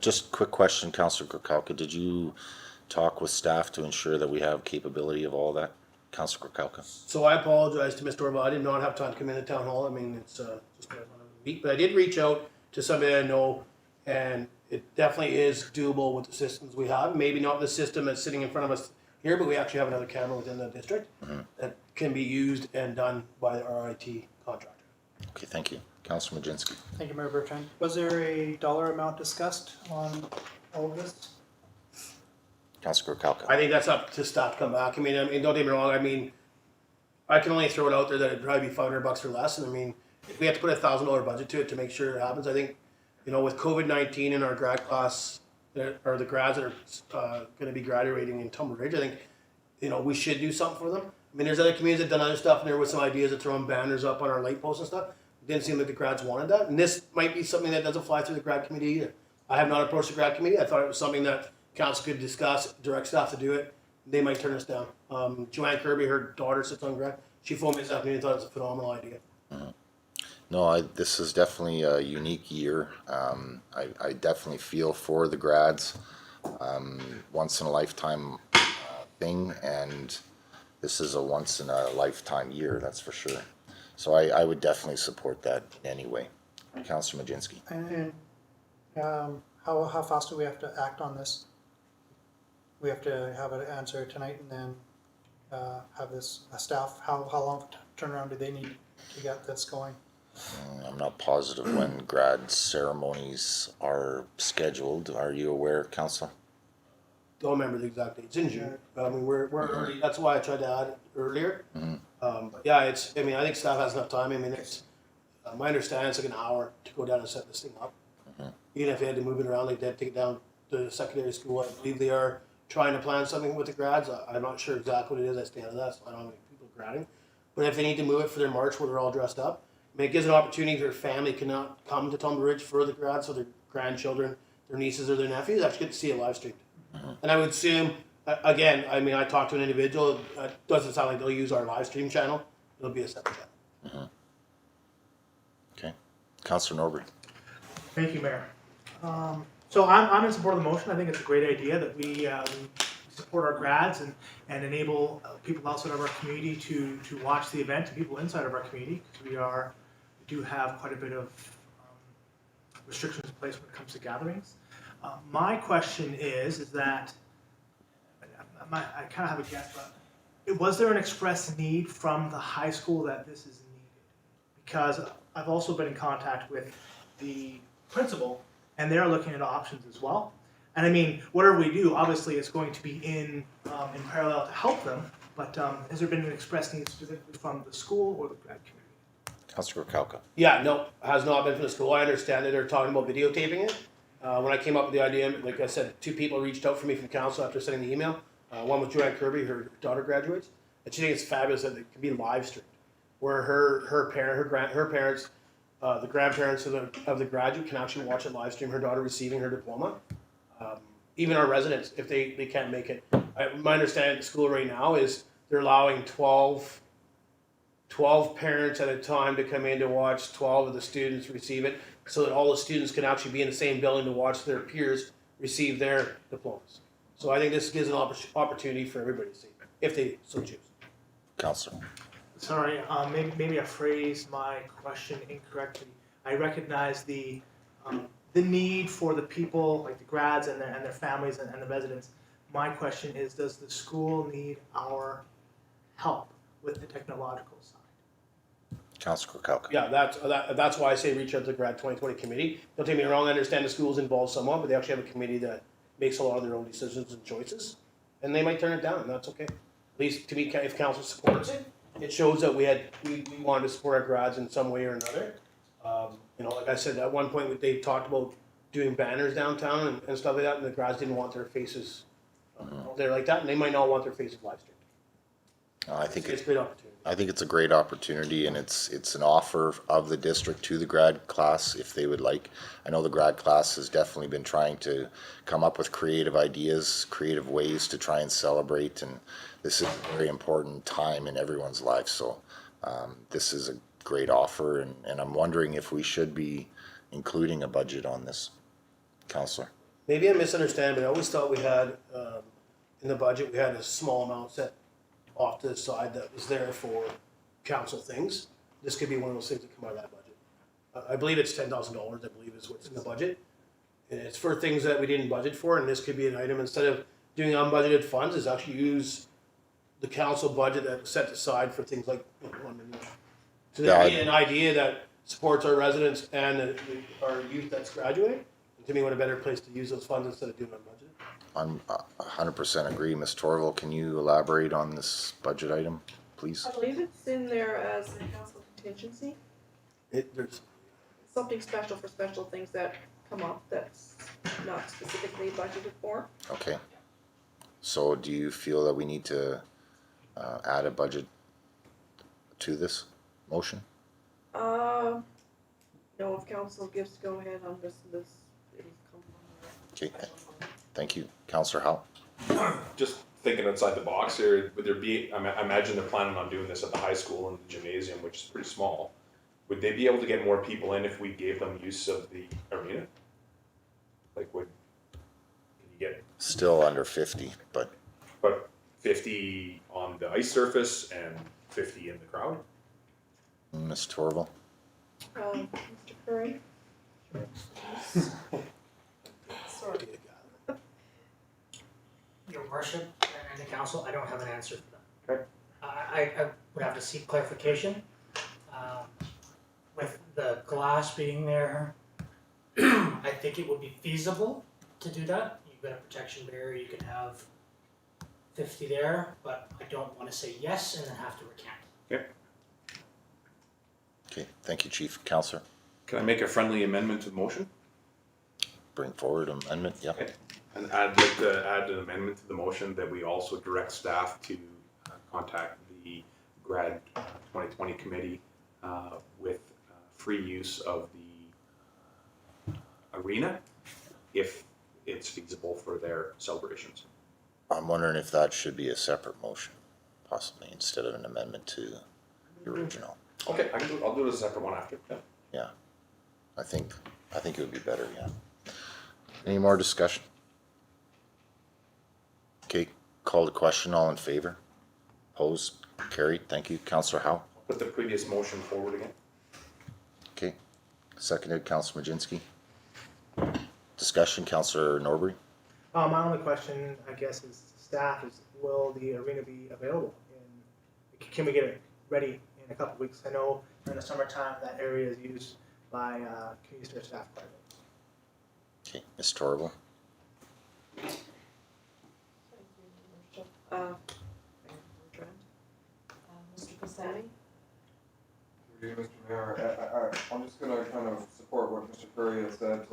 Just quick question, Councillor Krakowka. Did you talk with staff to ensure that we have capability of all that? Councillor Krakowka. So I apologize to Mr. Orval. I did not have time to come in the town hall. I mean, it's just been a week, but I did reach out to somebody I know, and it definitely is doable with the systems we have. Maybe not the system that's sitting in front of us here, but we actually have another camera within the district that can be used and done by our IT contractor. Okay, thank you. Councillor Majinski. Thank you, Mayor Bertrand. Was there a dollar amount discussed on all of this? Councillor Krakowka. I think that's up to staff to come back. I mean, don't get me wrong. I mean, I can only throw it out there that it'd probably be $500 or less. And I mean, if we have to put $1,000 budget to it to make sure it happens, I think, you know, with COVID-19 in our grad class, or the grads that are gonna be graduating in Tumble Ridge, I think, you know, we should do something for them. I mean, there's other communities that done other stuff, and there was some ideas of throwing banners up on our light posts and stuff. It didn't seem like the grads wanted that, and this might be something that doesn't fly through the grad committee either. I have not approached the grad committee. I thought it was something that council could discuss, direct staff to do it. They might turn us down. Joanne Kirby, her daughter sits on grad. She phoned me this afternoon and thought it was a phenomenal idea. No, this is definitely a unique year. I definitely feel for the grads. Once in a lifetime thing, and this is a once in a lifetime year, that's for sure. So I would definitely support that anyway. Councillor Majinski. And how fast do we have to act on this? We have to have an answer tonight and then have this staff, how long turnaround do they need to get this going? I'm not positive when grad ceremonies are scheduled. Are you aware, Councillor? Don't remember the exact date. It's in June. I mean, we're early. That's why I tried to add it earlier. But yeah, I think staff has enough time. I mean, it's, my understanding, it's like an hour to go down and set this thing up. Even if they had to move it around, like they had to take it down to the secondary school. I believe they are trying to plan something with the grads. I'm not sure exactly what it is. I stand on that, so I don't know how many people gradding. But if they need to move it for their march where they're all dressed up, I mean, it gives an opportunity for a family cannot come to Tumble Ridge for the grads, so their grandchildren, their nieces or their nephews actually get to see it live streamed. And I would assume, again, I mean, I talked to an individual, it doesn't sound like they'll use our live stream channel. It'll be a separate channel. Okay. Councillor Norbury. Thank you, Mayor. So I'm in support of the motion. I think it's a great idea that we support our grads and enable people outside of our community to watch the event, and people inside of our community, because we do have quite a bit of restrictions in place when it comes to gatherings. My question is that I kind of have a guess, but was there an express need from the high school that this is needed? Because I've also been in contact with the principal, and they're looking at options as well. And I mean, whatever we do, obviously, it's going to be in parallel to help them. But has there been an express need specifically from the school or the grad community? Councillor Krakowka. Yeah, no, has not been from the school. I understand that they're talking about videotaping it. When I came up with the idea, like I said, 2 people reached out for me from council after sending the email. One was Joanne Kirby, her daughter graduates, and she thinks it's fabulous that it can be live streamed, where her parents, the grandparents of the graduate can actually watch it live stream. Her daughter receiving her diploma. Even our residents, if they can't make it. My understanding at the school right now is they're allowing 12 parents at a time to come in to watch 12 of the students receive it, so that all the students can actually be in the same building to watch their peers receive their diplomas. So I think this gives an opportunity for everybody to see, if they so choose. Councillor. Sorry, maybe I phrased my question incorrectly. I recognize the need for the people, like the grads and their families and the residents. My question is, does the school need our help with the technological side? Councillor Krakowka. Yeah, that's why I say reach out to the GRAD 2020 committee. Don't take me wrong, I understand the school's involved somewhat, but they actually have a committee that makes a lot of their own decisions and choices, and they might turn it down, and that's okay. At least to me, if council supports it, it shows that we wanted to support our grads in some way or another. You know, like I said, at one point they talked about doing banners downtown and stuff like that, and the grads didn't want their faces there like that, and they might not want their faces live streamed. I think It's a great opportunity. I think it's a great opportunity, and it's an offer of the district to the grad class if they would like. I know the grad class has definitely been trying to come up with creative ideas, creative ways to try and celebrate, and this is a very important time in everyone's life. So this is a great offer, and I'm wondering if we should be including a budget on this. Councillor. Maybe I misunderstand, but I always thought we had, in the budget, we had a small amount set off to the side that was there for council things. This could be one of those things that come out of that budget. I believe it's $10,000, I believe is what's in the budget. And it's for things that we didn't budget for, and this could be an item, instead of doing unbudgeted funds, is actually use the council budget that was set aside for things like, $1 million. So that'd be an idea that supports our residents and our youth that's graduating. To me, what a better place to use those funds instead of doing unbudgeted. I'm 100% agree. Ms. Torval, can you elaborate on this budget item, please? I believe it's in there as a council contingency. There's, Something special for special things that come up that's not specifically budgeted for. Okay. So do you feel that we need to add a budget to this motion? No, if council gives go ahead on this, it'll come from Okay, thank you. Councillor Howe? Just thinking outside the box here, would there be, I imagine they're planning on doing this at the high school and the gymnasium, which is pretty small. Would they be able to get more people in if we gave them use of the arena? Like can you get, Still under 50, but 50 on the ice surface and 50 in the crowd? Ms. Torval? Mr. Curry? Sorry. Your worship and the council, I don't have an answer for that. Okay. I would have to seek clarification. With the glass being there, I think it would be feasible to do that. You've got a protection barrier, you can have 50 there, but I don't want to say yes and then have to recant. Okay. Okay, thank you, Chief. Councillor? Can I make a friendly amendment to the motion? Bring forward amendment, yeah. Okay. And I'd like to add an amendment to the motion that we also direct staff to contact the GRAD 2020 committee with free use of the arena if it's feasible for their celebrations. I'm wondering if that should be a separate motion, possibly, instead of an amendment to the original. Okay, I'll do it as a separate one after. Yeah. Yeah, I think it would be better, yeah. Any more discussion? Okay, call the question, all in favor? Opposed? Carried, thank you. Councillor Howe? Put the previous motion forward again. Okay, seconded, Councillor Majinski. Discussion, Councillor Norbury? My only question, I guess, is staff is, will the arena be available? Can we get it ready in a couple weeks? I know during the summertime that area is used by community service staff quite a bit. Okay, Ms. Torval? Thank you, Your Worship. Mr. Pisani? Mr. Mayor, I'm just gonna kind of support what Mr. Curry has said.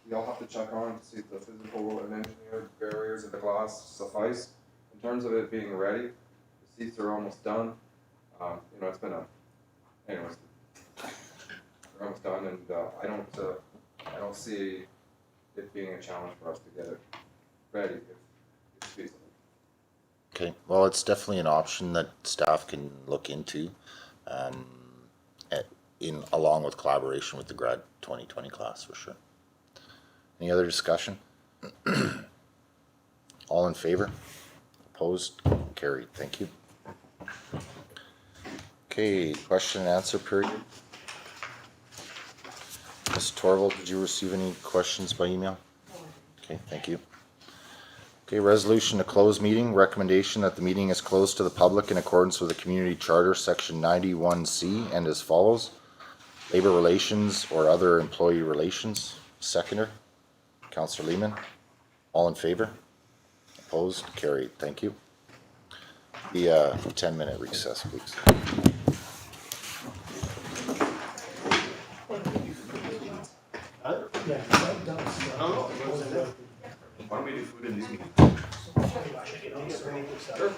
We all have to check on to see if the physical and engineered barriers of the glass suffice. In terms of it being ready, the seats are almost done. It's been anyways, they're almost done, and I don't see it being a challenge for us to get it ready if it's feasible. Okay, well, it's definitely an option that staff can look into, along with collaboration with the GRAD 2020 class, for sure. Any other discussion? All in favor? Opposed? Carried, thank you. Okay, question and answer period. Ms. Torval, did you receive any questions by email? Okay, thank you. Okay, resolution to close meeting. Recommendation that the meeting is closed to the public in accordance with the Community Charter, Section 91C, and as follows. Labor relations or other employee relations. Seconder, Councillor Lehman. All in favor? Opposed? Carried. Thank you. The 10-minute recess, please. yeah, Why don't we do food in these meetings? Sure.